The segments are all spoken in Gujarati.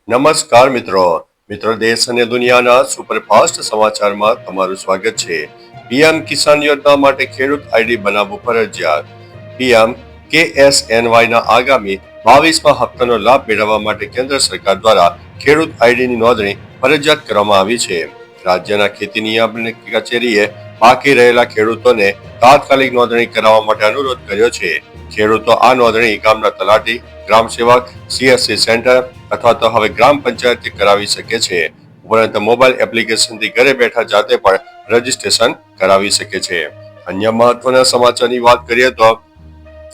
નમસ્કાર મિત્રો દેશ અને દુનિયાના સુપરફાસ્ટ સમાચારમાં તમારું સ્વાગત છે। પીએમ કિસાન યોજના માટે ખેડૂત આઈડી બનાવવું ફરજિયાત। પીએમ KSNY ના આગામી 22મા હપ્તાનો લાભ મેળવવા માટે કેન્દ્ર સરકાર દ્વારા ખેડૂત આઈડીની નોંધણી ફરજિયાત કરવામાં આવી છે। રાજ્યના ખેતી નિયામક કચેરીએ બાકી રહેલા ખેડૂતોને તાત્કાલિક નોંધણી કરાવવા માટે અનુરોધ કર્યો છે। ખેડૂતો આ નોંધણી ગામના તલાટી, ગ્રામ સેવક, CSC સેન્ટર અથવા તો હવે ગ્રામ પંચાયતથી કરાવી શકે છે। ઉપરાંત મોબાઈલ એપ્લિકેશનથી ઘરે બેઠા જાતે પણ રજીસ્ટ્રેશન કરાવી શકે છે। અન્ય મહત્વના સમાચારની વાત કરીએ તો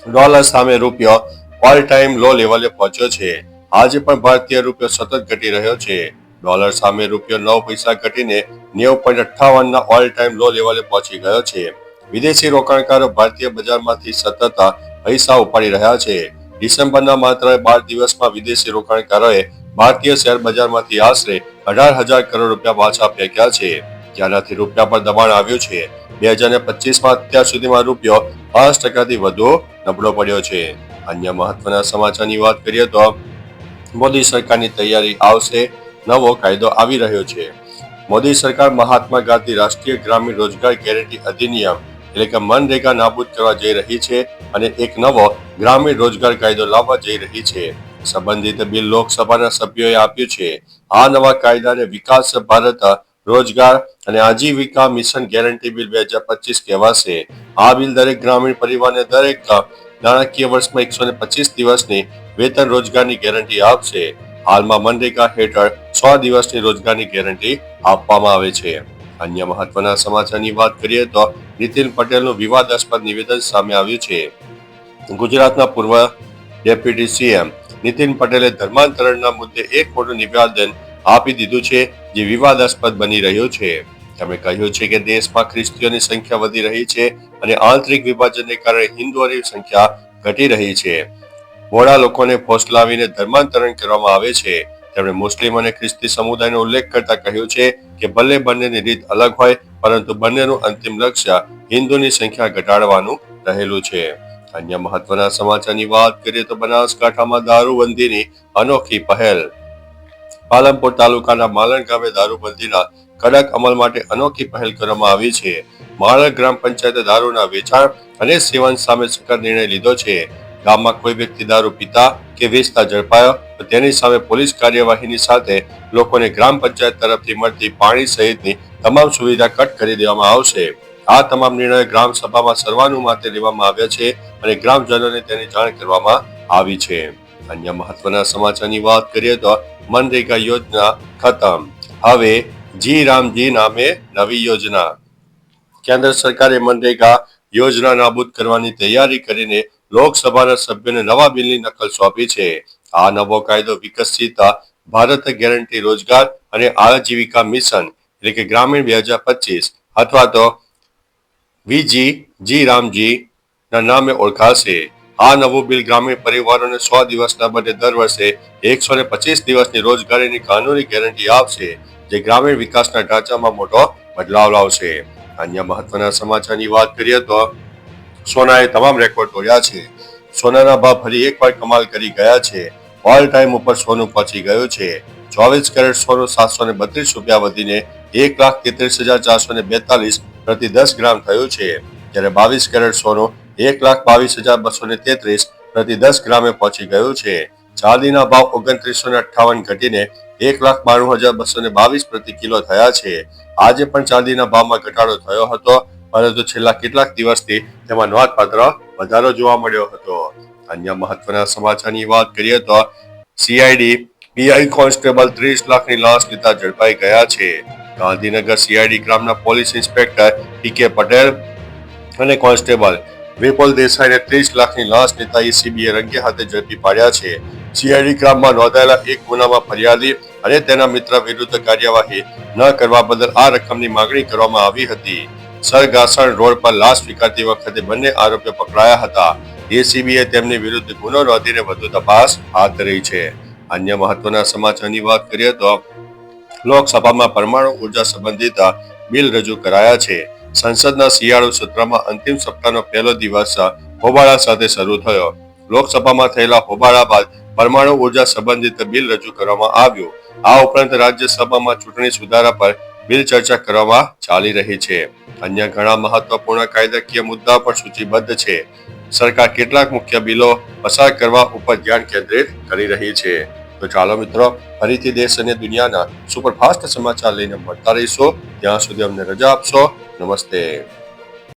ડોલર સામે રૂપિયો ઓલ ટાઈમ લો લેવલે પહોંચ્યો છે। આજે પણ ભારતીય રૂપિયો સતત ઘટી રહ્યો છે। ડોલર સામે રૂપિયો 9 પૈસા ઘટીને 90.58 ના ઓલ ટાઈમ લો લેવલે પહોંચી ગયો છે। વિદેશી રોકાણકારો ભારતીય બજારમાંથી સતત પૈસા ઉપાડી રહ્યા છે। ડિસેમ્બરના માત્ર 12 દિવસમાં વિદેશી રોકાણકારોએ ભારતીય શેર બજારમાંથી આશરે 18,000 કરોડ રૂપિયા પાછા ફેંક્યા છે, જેનાથી રૂપિયા પર દબાણ આવ્યું છે। 2025માં અત્યાર સુધીમાં રૂપિયો 5% વધુ નબળો પડ્યો છે। અન્ય મહત્વના સમાચારની વાત કરીએ તો મોદી સરકારની તૈયારી આવશે, નવો કાયદો આવી રહ્યો છે। મોદી સરકાર મહાત્મા ગાંધી રાષ્ટ્રીય ગ્રામીણ રોજગાર ગેરંટી અધિનિયમ એટલે કે મનરેગા નાબૂદ કરવા જઈ રહી છે અને એક નવો ગ્રામીણ રોજગાર કાયદો લાવવા જઈ રહી છે। સંબંધિત બિલ લોકસભાના સભ્યોએ આપ્યું છે। આ નવા કાયદાને વિકાસ ભારત રોજગાર અને આજીવિકા મિશન ગેરંટી બિલ 2025 કહેવાશે। આ બિલ દરેક ગ્રામીણ પરિવારને દરેક નાણાકીય વર્ષમાં 125 દિવસની વેતન રોજગારની ગેરંટી આપશે। હાલમાં મનરેગા હેઠળ 100 દિવસની રોજગારની ગેરંટી આપવામાં આવે છે। અન્ય મહત્વના સમાચારની વાત કરીએ તો નીતિન પટેલનું વિવાદાસ્પદ નિવેદન સામે આવ્યું છે। ગુજરાતના પૂર્વ ડેપ્યુટી CM નીતિન પટેલે ધર્માંતરણના મુદ્દે એક મોટું નિવેદન આપી દીધું છે, જે વિવાદાસ્પદ બની રહ્યું છે। તેમણે કહ્યું છે કે દેશમાં ખ્રિસ્તીઓની સંખ્યા વધી રહી છે અને આંતરિક વિભાજનને કારણે હિન્દુઓની સંખ્યા ઘટી રહી છે। ભોળા લોકોને ફોસલાવીને ધર્માંતરણ કરવામાં આવે છે। તેમણે મુસ્લિમ અને ખ્રિસ્તી સમુદાયનો ઉલ્લેખ કરતા કહ્યું છે કે ભલે બંનેની રીત અલગ હોય, પરંતુ બંનેનું અંતિમ લક્ષ્ય હિન્દુની સંખ્યા ઘટાડવાનું રહેલું છે। અન્ય મહત્વના સમાચારની વાત કરીએ તો બનાસકાંઠામાં દારૂબંધીની અનોખી પહેલ। પાલનપુર તાલુકાના માલણ ગામે દારૂબંધીના કડક અમલ માટે અનોખી પહેલ કરવામાં આવી છે। માલણ ગ્રામ પંચાયતે દારૂના વેચાણ અને સેવન સામે સખત નિર્ણય લીધો છે। ગામમાં કોઈ વ્યક્તિ દારૂ પીતા કે વેચતા ઝડપાયો તો તેની સામે પોલીસ કાર્યવાહીની સાથે લોકોને ગ્રામ પંચાયત તરફથી મળતી પાણી સહિતની તમામ સુવિધા કટ કરી દેવામાં આવશે। આ તમામ નિર્ણયો ગ્રામ સભામાં સર્વાનુમતે લેવામાં આવ્યા છે અને ગ્રામજનોને તેની જાણ કરવામાં આવી છે। અન્ય મહત્વના સમાચારની વાત કરીએ તો મનરેગા યોજના ખતમ, હવે જી રામજી નામે નવી યોજના। કેન્દ્ર સરકારે મનરેગા યોજના નાબૂદ કરવાની તૈયારી કરીને લોકસભાના સભ્યોને નવા બિલની નકલ સોંપી છે। આ નવો કાયદો વિકસિત ભારત ગેરંટી રોજગાર અને આજીવિકા મિશન એટલે કે ગ્રામીણ 2025 અથવા તો જી રામજી ના નામે ઓળખાશે। આ નવું બિલ ગ્રામીણ પરિવારોને 100 દિવસના બદલે દર વર્ષે 125 દિવસની રોજગારીની કાનૂની ગેરંટી આપશે, જે ગ્રામીણ વિકાસના ઢાંચામાં મોટો બદલાવ લાવશે। અન્ય મહત્વના સમાચારની વાત કરીએ તો સોનાએ તમામ રેકોર્ડ તોડ્યા છે। સોનાના ભાવ ફરી એકવાર કમાલ કરી ગયા છે। ઓલ ટાઈમ ઉપર સોનું પહોંચી ગયું છે। 24 કેરેટ સોનું 732 રૂપિયા વધીને 1,33,442 પ્રતિ 10 ગ્રામ થયું છે, જ્યારે 22 કેરેટ સોનું 1,22,233 પ્રતિ 10 ગ્રામે પહોંચી ગયું છે। ચાંદીના ભાવ 2958 ઘટીને 1,92,222 પ્રતિ કિલો થયા છે। આજે પણ ચાંદીના ભાવમાં ઘટાડો થયો હતો, પરંતુ છેલ્લા કેટલાક દિવસથી તેમાં નોંધપાત્ર વધારો જોવા મળ્યો હતો। અન્ય મહત્વના સમાચારની વાત કરીએ તો CID PI કોન્સ્ટેબલ 30 લાખની લાંચ લેતા ઝડપાઈ ગયા છે। ગાંધીનગર CID ગ્રામના પોલીસ ઇન્સ્પેક્ટર PK પટેલ અને કોન્સ્ટેબલ વિપુલ દેસાઈને 30 લાખની લાંચ લેતા ACBએ રંગે હાથે ઝડપી પાડ્યા છે। CID ગ્રામમાં નોંધાયેલા એક ગુનામાં ફરિયાદી અને તેના મિત્ર વિરુદ્ધ કાર્યવાહી ન કરવા બદલ આ રકમની માંગણી કરવામાં આવી હતી। સરગાસણ રોડ પર લાશ સ્વીકારતી વખતે બંને આરોપીઓ પકડાયા હતા। ACBએ તેમની વિરુદ્ધ ગુનો નોંધીને વધુ તપાસ હાથ ધરી છે। અન્ય મહત્વના સમાચારની વાત કરીએ તો લોકસભામાં પરમાણુ ઉર્જા સંબંધિત બિલ રજૂ કરાયા છે। સંસદના શિયાળુ સત્રમાં અંતિમ સપ્તાહનો પહેલો દિવસ હોબાળા સાથે શરૂ થયો। લોકસભામાં થયેલા હોબાળા બાદ પરમાણુ ઉર્જા સંબંધિત બિલ રજૂ કરવામાં આવ્યું. આ ઉપરાંત રાજ્યસભામાં ચૂંટણી સુધારા પર બિલ ચર્ચા કરવામાં ચાલી રહી છે. અન્ય ઘણા મહત્વપૂર્ણ કાયદાકીય મુદ્દાઓ પણ સૂચિબદ્ધ છે. સરકાર કેટલાક મુખ્ય બિલો પસાર કરવા ઉપર ધ્યાન કેન્દ્રિત કરી રહી છે. તો ચાલો મિત્રો, ફરીથી દેશ અને દુનિયાના સુપરફાસ્ટ સમાચાર લઈને મળતા રહીશું. ત્યાં સુધી અમને રજા આપશો. નમસ્તે.